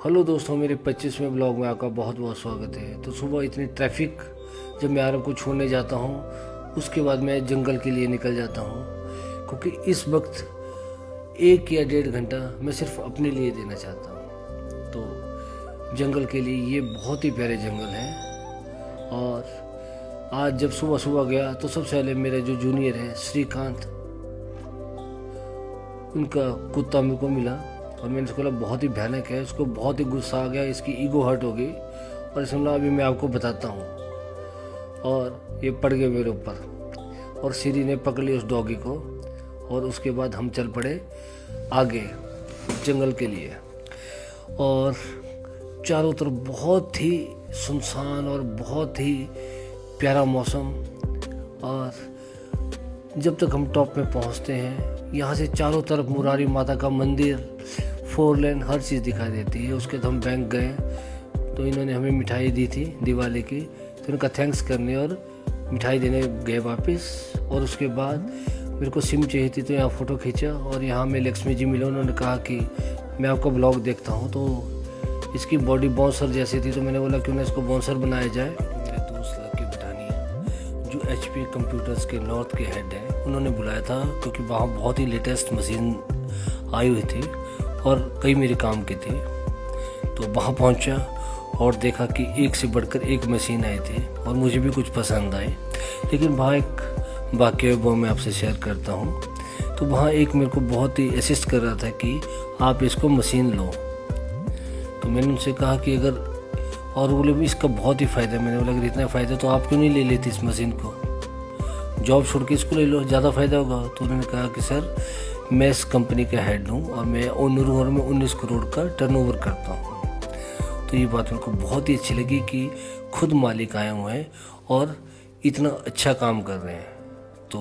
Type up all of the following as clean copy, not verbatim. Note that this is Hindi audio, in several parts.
हेलो दोस्तों, मेरे 25वें ब्लॉग में आपका बहुत बहुत स्वागत है। तो सुबह इतनी ट्रैफिक, जब मैं आरब को छोड़ने जाता हूँ उसके बाद मैं जंगल के लिए निकल जाता हूँ, क्योंकि इस वक्त 1 या 1.5 घंटा मैं सिर्फ अपने लिए देना चाहता हूँ। तो जंगल के लिए ये बहुत ही प्यारे जंगल हैं। और आज जब सुबह सुबह गया तो सबसे पहले मेरे जो जूनियर है श्रीकांत, उनका कुत्ता मेरे को मिला और मैंने उसको बोला बहुत ही भयानक है। उसको बहुत ही गुस्सा आ गया, इसकी ईगो हर्ट हो गई और इसने बोला अभी मैं आपको बताता हूँ। और ये पड़ गए मेरे ऊपर और सीरी ने पकड़ ली उस डॉगी को और उसके बाद हम चल पड़े आगे जंगल के लिए। और चारों तरफ बहुत ही सुनसान और बहुत ही प्यारा मौसम। और जब तक हम टॉप में पहुंचते हैं, यहाँ से चारों तरफ मुरारी माता का मंदिर, 4 लेन, हर चीज़ दिखाई देती है। उसके बाद हम बैंक गए तो इन्होंने हमें मिठाई दी थी दिवाली की, तो उनका थैंक्स करने और मिठाई देने गए वापस। और उसके बाद मेरे को सिम चाहिए थी तो यहाँ फ़ोटो खींचा और यहाँ में लक्ष्मी जी मिले। उन्होंने कहा कि मैं आपका ब्लॉग देखता हूँ। तो इसकी बॉडी बाउंसर जैसी थी तो मैंने बोला क्यों ना इसको बाउंसर बनाया जाए। मेरे दोस्त लकी बिठानी जो HP कंप्यूटर्स के नॉर्थ के हेड हैं, उन्होंने बुलाया था क्योंकि वहाँ बहुत ही लेटेस्ट मशीन आई हुई थी और कई मेरे काम की थी। तो वहाँ पहुँचा और देखा कि एक से बढ़कर एक मशीन आई थी और मुझे भी कुछ पसंद आई। लेकिन वहाँ एक वाक़या वो मैं आपसे शेयर करता हूँ। तो वहाँ एक मेरे को बहुत ही असिस्ट कर रहा था कि आप इसको मशीन लो। तो मैंने उनसे कहा कि अगर, और बोले भी इसका बहुत ही फ़ायदा है। मैंने बोला अगर इतना फ़ायदा तो आप क्यों नहीं ले लेते इस मशीन को, जॉब छोड़ के इसको ले लो, ज़्यादा फ़ायदा होगा। तो उन्होंने कहा कि सर मैं इस कंपनी का हेड हूँ और मैं ओनर हूँ और मैं 19 करोड़ का टर्नओवर करता हूँ। तो ये बात मेरे को बहुत ही अच्छी लगी कि खुद मालिक आए हुए हैं और इतना अच्छा काम कर रहे हैं। तो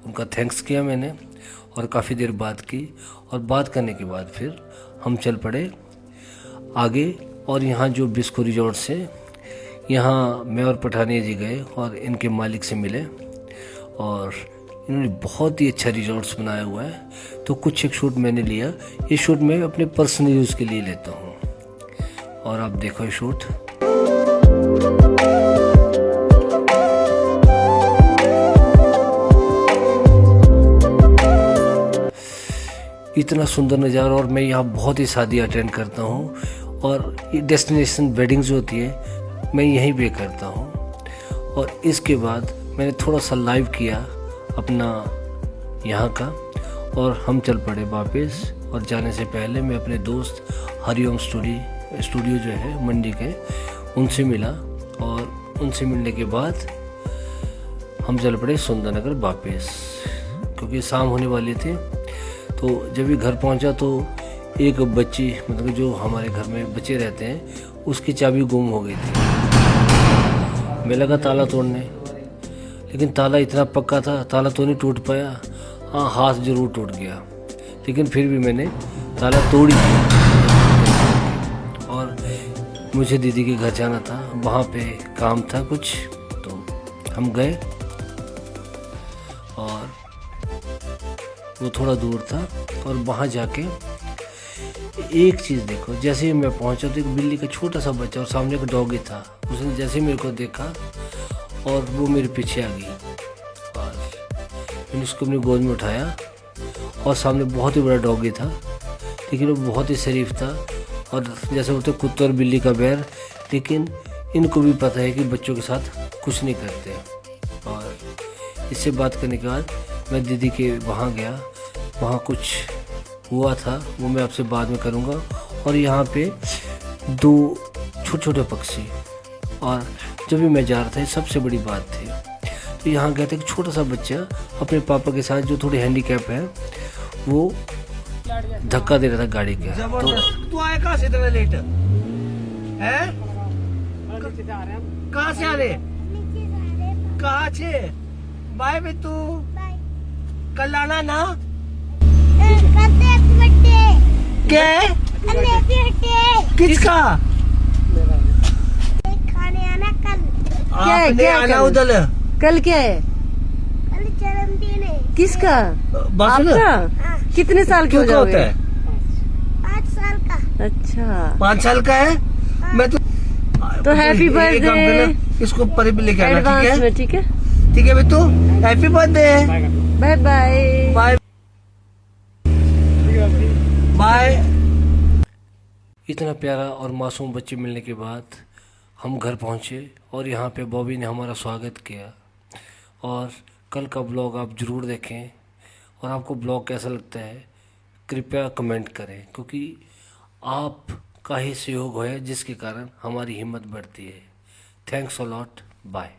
उनका थैंक्स किया मैंने और काफ़ी देर बात की और बात करने के बाद फिर हम चल पड़े आगे। और यहाँ जो बिस्को रिजॉर्ट से, यहाँ मैं और पठानिया जी गए और इनके मालिक से मिले और इन्होंने बहुत ही अच्छा रिजॉर्ट्स बनाया हुआ है। तो कुछ एक शूट मैंने लिया। ये शूट मैं अपने पर्सनल यूज़ के लिए लेता हूँ और आप देखो ये शूट। इतना सुंदर नज़ारा। और मैं यहाँ बहुत ही शादी अटेंड करता हूँ और ये डेस्टिनेशन वेडिंग्स होती है मैं यहीं पे करता हूँ। और इसके बाद मैंने थोड़ा सा लाइव किया अपना यहाँ का और हम चल पड़े वापस। और जाने से पहले मैं अपने दोस्त हरिओम स्टूडियो जो है मंडी के, उनसे मिला और उनसे मिलने के बाद हम चल पड़े सुंदरनगर वापस, क्योंकि शाम होने वाली थी। तो जब भी घर पहुंचा तो एक बच्ची, मतलब जो हमारे घर में बच्चे रहते हैं, उसकी चाबी गुम हो गई थी। मैं लगा ताला तोड़ने, लेकिन ताला इतना पक्का था, ताला तो नहीं टूट पाया। हाँ, हाथ जरूर टूट गया, लेकिन फिर भी मैंने ताला तोड़ दिया। और मुझे दीदी के घर जाना था, वहाँ पे काम था कुछ, तो हम गए और वो थोड़ा दूर था। और वहाँ जाके एक चीज़ देखो, जैसे ही मैं पहुँचा तो एक बिल्ली का छोटा सा बच्चा और सामने का डॉगी था। उसने जैसे मेरे को देखा और वो मेरे पीछे आ गई और मैंने उसको अपनी गोद में उठाया। और सामने बहुत ही बड़ा डॉगी था, लेकिन वो बहुत ही शरीफ था और जैसे होते कुत्ते और बिल्ली का बैर, लेकिन इनको भी पता है कि बच्चों के साथ कुछ नहीं करते। और इससे बात करने के बाद मैं दीदी के वहाँ गया, वहाँ कुछ हुआ था वो मैं आपसे बाद में करूँगा। और यहाँ पे 2 छोटे छोटे पक्षी, और जब भी मैं जा रहा था ये सबसे बड़ी बात थी। तो यहाँ गया था एक छोटा सा बच्चा अपने पापा के साथ, जो थोड़ी हैंडीकैप है, वो धक्का दे रहा था गाड़ी के। तो तू आया कहाँ से इतना लेट है? कहाँ से आ रहे? कहाँ से? बाय बे, तू कल आना ना। क्या? किसका? खाने आना कल। आपने आना उधर। कल क्या है? कल जन्मदिन है। किसका? बस आपका? कितने साल के हो क्यों होता जाओगे? है? 5 साल का। अच्छा 5 साल का है। मैं तो हैप्पी एक काम करना, बर्थडे इसको पर भी लेके आना, ठीक एडवांस है? में, ठीक है। ठीक है Bittu, happy birthday. Bye bye. Bye bye. इतना प्यारा और मासूम बच्चे मिलने के बाद हम घर पहुंचे और यहाँ पे बॉबी ने हमारा स्वागत किया। और कल का ब्लॉग आप ज़रूर देखें, और आपको ब्लॉग कैसा लगता है कृपया कमेंट करें, क्योंकि आपका ही सहयोग है जिसके कारण हमारी हिम्मत बढ़ती है। Thanks a lot, bye.